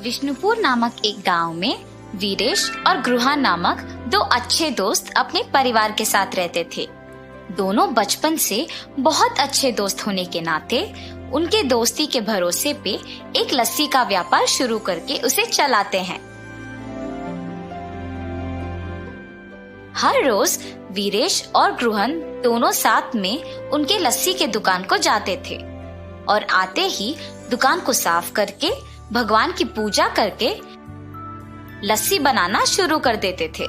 विष्णुपुर नामक एक गांव में वीरेश और गृहन नामक दो अच्छे दोस्त अपने परिवार के साथ रहते थे। दोनों बचपन से बहुत अच्छे दोस्त होने के नाते उनके दोस्ती के भरोसे पे एक लस्सी का व्यापार शुरू करके उसे चलाते हैं। हर रोज वीरेश और गृहन दोनों साथ में उनके लस्सी के दुकान को जाते थे और आते ही दुकान को साफ करके भगवान की पूजा करके लस्सी बनाना शुरू कर देते थे।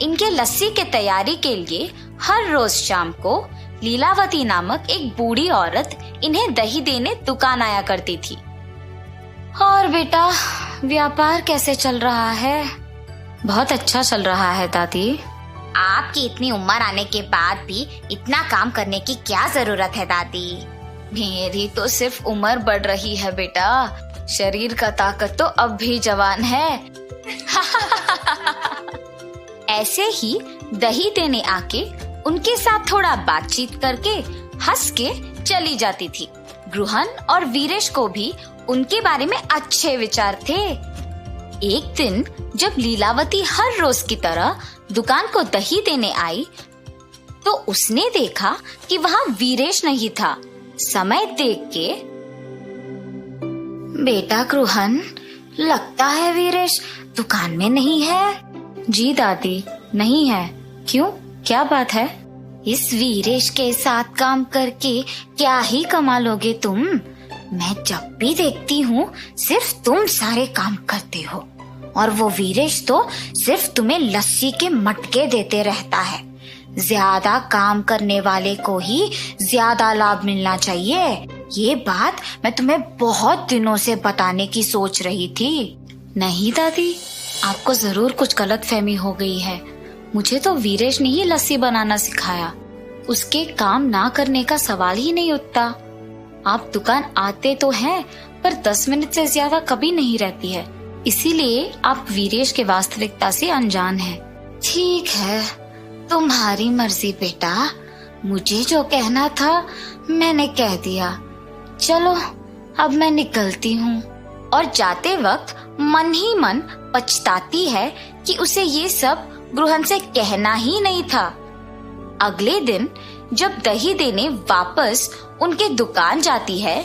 इनके लस्सी के तैयारी के लिए हर रोज शाम को लीलावती नामक एक बूढ़ी औरत इन्हें दही देने दुकान आया करती थी। और बेटा, व्यापार कैसे चल रहा है? बहुत अच्छा चल रहा है दादी। आपकी इतनी उम्र आने के बाद भी इतना काम करने की क्या जरूरत है दादी? मेरी तो सिर्फ उम्र बढ़ रही है बेटा, शरीर का ताकत तो अब भी जवान है। ऐसे ही दही देने आके उनके साथ थोड़ा बातचीत करके हंस के चली जाती थी। गृहन और वीरेश को भी उनके बारे में अच्छे विचार थे। एक दिन जब लीलावती हर रोज की तरह दुकान को दही देने आई तो उसने देखा कि वहाँ वीरेश नहीं था। समय देख के, बेटा गृहन, लगता है वीरेश दुकान में नहीं है। जी दादी, नहीं है। क्यों, क्या बात है? इस वीरेश के साथ काम करके क्या ही कमा लोगे तुम? मैं जब भी देखती हूँ सिर्फ तुम सारे काम करते हो और वो वीरेश तो सिर्फ तुम्हें लस्सी के मटके देते रहता है। ज्यादा काम करने वाले को ही ज्यादा लाभ मिलना चाहिए। ये बात मैं तुम्हें बहुत दिनों से बताने की सोच रही थी। नहीं दादी, आपको जरूर कुछ गलतफहमी हो गई है। मुझे तो वीरेश ने ही लस्सी बनाना सिखाया। उसके काम ना करने का सवाल ही नहीं उठता। आप दुकान आते तो हैं, पर 10 मिनट से ज्यादा कभी नहीं रहती है। इसीलिए आप वीरेश के वास्तविकता से अनजान हैं। ठीक है, तुम्हारी मर्जी बेटा। मुझे जो कहना था मैंने कह दिया। चलो अब मैं निकलती हूँ। और जाते वक्त मन ही मन पछताती है कि उसे ये सब गृहन से कहना ही नहीं था। अगले दिन जब दही देने वापस उनके दुकान जाती है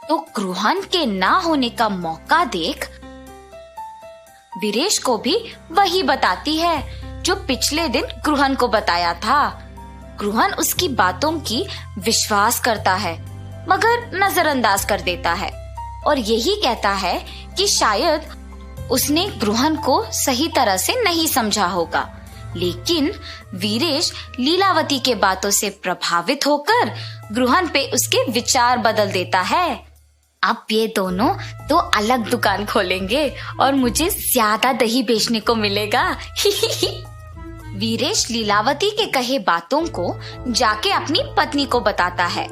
तो गृहन के ना होने का मौका देख वीरेश को भी वही बताती है जो पिछले दिन गृहन को बताया था। गृहन उसकी बातों की विश्वास करता है मगर नजरअंदाज कर देता है और यही कहता है कि शायद उसने गृहन को सही तरह से नहीं समझा होगा। लेकिन वीरेश लीलावती के बातों से प्रभावित होकर गृहन पे उसके विचार बदल देता है। अब ये दोनों तो अलग दुकान खोलेंगे और मुझे ज्यादा दही बेचने को मिलेगा। वीरेश लीलावती के कहे बातों को जाके अपनी पत्नी को बताता है।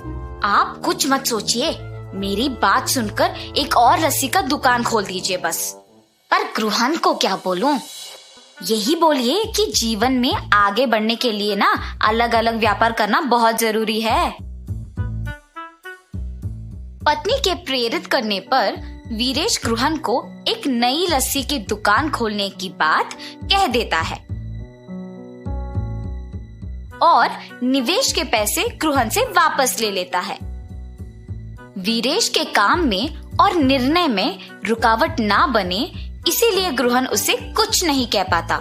आप कुछ मत सोचिए, मेरी बात सुनकर एक और लस्सी का दुकान खोल दीजिए बस। पर गृहन को क्या बोलूं? यही बोलिए कि जीवन में आगे बढ़ने के लिए ना अलग अलग व्यापार करना बहुत जरूरी है। पत्नी के प्रेरित करने पर वीरेश गृहन को एक नई लस्सी की दुकान खोलने की बात कह देता है और निवेश के पैसे गृहन से वापस ले लेता है। वीरेश के काम में और निर्णय में रुकावट ना बने इसीलिए गृहन उसे कुछ नहीं कह पाता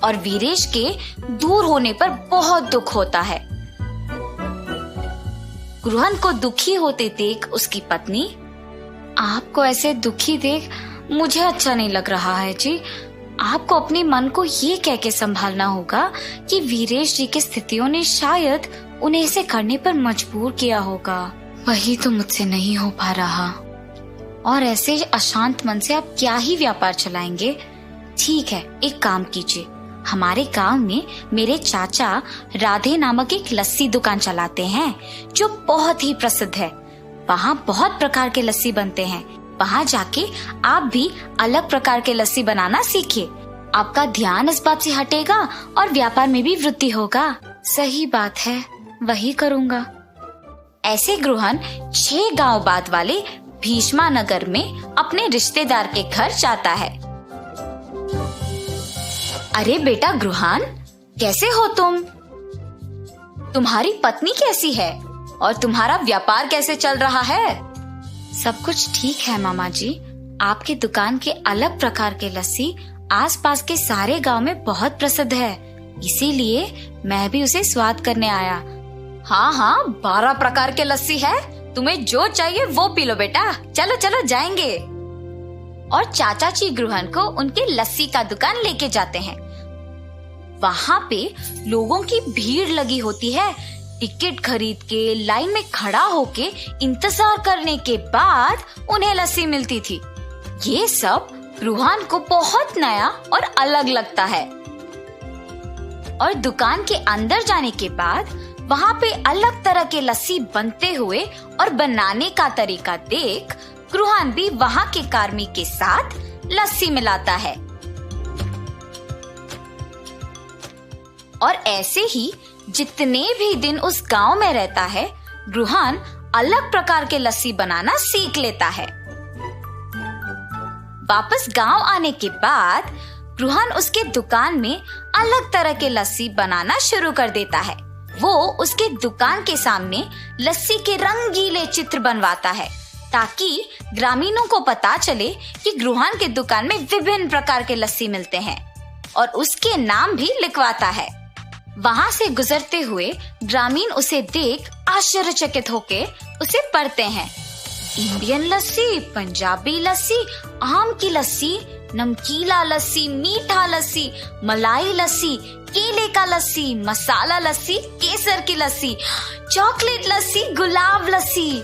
और वीरेश के दूर होने पर बहुत दुख होता है। गृहन को दुखी होते देख उसकी पत्नी, आपको ऐसे दुखी देख मुझे अच्छा नहीं लग रहा है जी। आपको अपने मन को ये कह के संभालना होगा कि वीरेश जी की स्थितियों ने शायद उन्हें इसे करने पर मजबूर किया होगा। वही तो मुझसे नहीं हो पा रहा और ऐसे अशांत मन से आप क्या ही व्यापार चलाएंगे। ठीक है, एक काम कीजिए, हमारे गांव में मेरे चाचा राधे नामक एक लस्सी दुकान चलाते हैं जो बहुत ही प्रसिद्ध है। वहाँ बहुत प्रकार के लस्सी बनते हैं। वहाँ जाके आप भी अलग प्रकार के लस्सी बनाना सीखिए। आपका ध्यान इस बात से हटेगा और व्यापार में भी वृद्धि होगा। सही बात है, वही करूँगा। ऐसे गृहन 6 गांव बाद वाले भीष्मानगर में अपने रिश्तेदार के घर जाता है। अरे बेटा गृहान, कैसे हो तुम? तुम्हारी पत्नी कैसी है और तुम्हारा व्यापार कैसे चल रहा है? सब कुछ ठीक है मामा जी। आपके दुकान के अलग प्रकार के लस्सी आसपास के सारे गांव में बहुत प्रसिद्ध है, इसीलिए मैं भी उसे स्वाद करने आया। हाँ, 12 प्रकार के लस्सी है, तुम्हें जो चाहिए वो पी लो बेटा। चलो चलो जाएंगे। और चाचा जी गृहन को उनके लस्सी का दुकान लेके जाते हैं। वहाँ पे लोगों की भीड़ लगी होती है। टिकट खरीद के लाइन में खड़ा होके इंतजार करने के बाद उन्हें लस्सी मिलती थी। ये सब गृहान को बहुत नया और अलग लगता है। और दुकान के अंदर जाने के बाद वहाँ पे अलग तरह के लस्सी बनते हुए और बनाने का तरीका देख गृहान भी वहाँ के कार्मिक के साथ लस्सी मिलाता है। और ऐसे ही जितने भी दिन उस गांव में रहता है, गृहान अलग प्रकार के लस्सी बनाना सीख लेता है। वापस गांव आने के बाद गृहान उसके दुकान में अलग तरह के लस्सी बनाना शुरू कर देता है। वो उसके दुकान के सामने लस्सी के रंगीले चित्र बनवाता है ताकि ग्रामीणों को पता चले कि गृहान के दुकान में विभिन्न प्रकार के लस्सी मिलते हैं, और उसके नाम भी लिखवाता है। वहाँ से गुजरते हुए ग्रामीण उसे देख आश्चर्यचकित होके उसे पढ़ते हैं। इंडियन लस्सी, पंजाबी लस्सी, आम की लस्सी, नमकीला लस्सी, मीठा लस्सी, मलाई लस्सी, केले का लस्सी, मसाला लस्सी, केसर की लस्सी, चॉकलेट लस्सी, गुलाब लस्सी।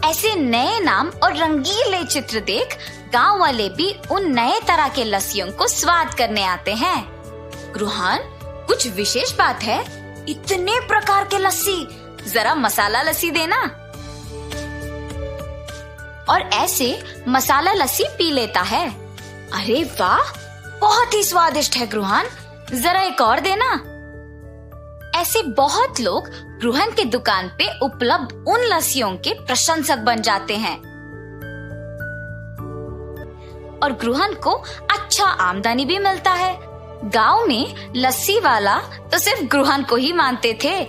ऐसे नए नाम और रंगीले चित्र देख गांव वाले भी उन नए तरह के लस्सियों को स्वाद करने आते हैं। गृहान, कुछ विशेष बात है? इतने प्रकार के लस्सी, जरा मसाला लस्सी देना। और ऐसे मसाला लस्सी पी लेता है। अरे वाह, बहुत ही स्वादिष्ट है गृहान, जरा एक और देना। ऐसे बहुत लोग गृहान के दुकान पे उपलब्ध उन लस्सियों के प्रशंसक बन जाते हैं और गृहान को अच्छा आमदनी भी मिलता है। गांव में लस्सी वाला तो सिर्फ गृहान को ही मानते थे,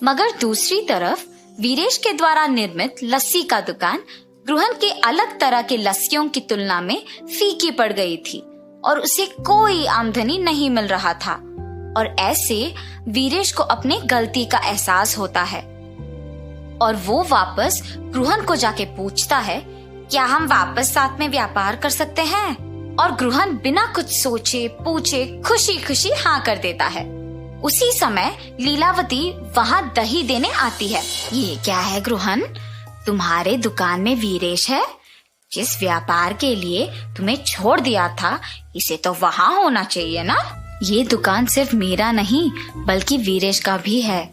मगर दूसरी तरफ वीरेश के द्वारा निर्मित लस्सी का दुकान गृहान के अलग तरह के लस्सियों की तुलना में फीकी पड़ गई थी और उसे कोई आमदनी नहीं मिल रहा था। और ऐसे वीरेश को अपने गलती का एहसास होता है और वो वापस गृहान को जाके पूछता है, क्या हम वापस साथ में व्यापार कर सकते हैं? और गृहान बिना कुछ सोचे पूछे खुशी खुशी हाँ कर देता है। उसी समय लीलावती वहाँ दही देने आती है। ये क्या है गृहान, तुम्हारे दुकान में वीरेश है? जिस व्यापार के लिए तुम्हें छोड़ दिया था, इसे तो वहाँ होना चाहिए ना। ये दुकान सिर्फ मेरा नहीं बल्कि वीरेश का भी है।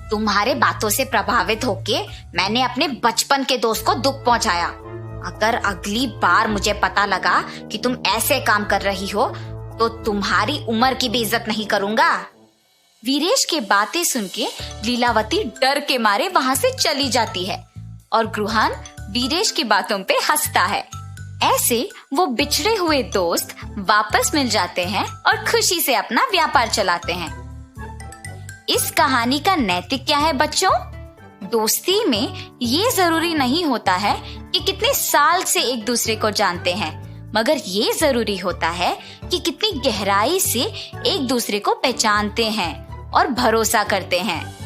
तुम्हारे बातों से प्रभावित होके मैंने अपने बचपन के दोस्त को दुख पहुँचाया। अगर अगली बार मुझे पता लगा कि तुम ऐसे काम कर रही हो तो तुम्हारी उम्र की भी इज्जत नहीं करूंगा। वीरेश के बातें सुन के लीलावती डर के मारे वहाँ से चली जाती है और गृहान वीरेश की बातों पे हंसता है। ऐसे वो बिछड़े हुए दोस्त वापस मिल जाते हैं और खुशी से अपना व्यापार चलाते हैं। इस कहानी का नैतिक क्या है बच्चों? दोस्ती में ये जरूरी नहीं होता है कि कितने साल से एक दूसरे को जानते हैं, मगर ये जरूरी होता है कि कितनी गहराई से एक दूसरे को पहचानते हैं और भरोसा करते हैं।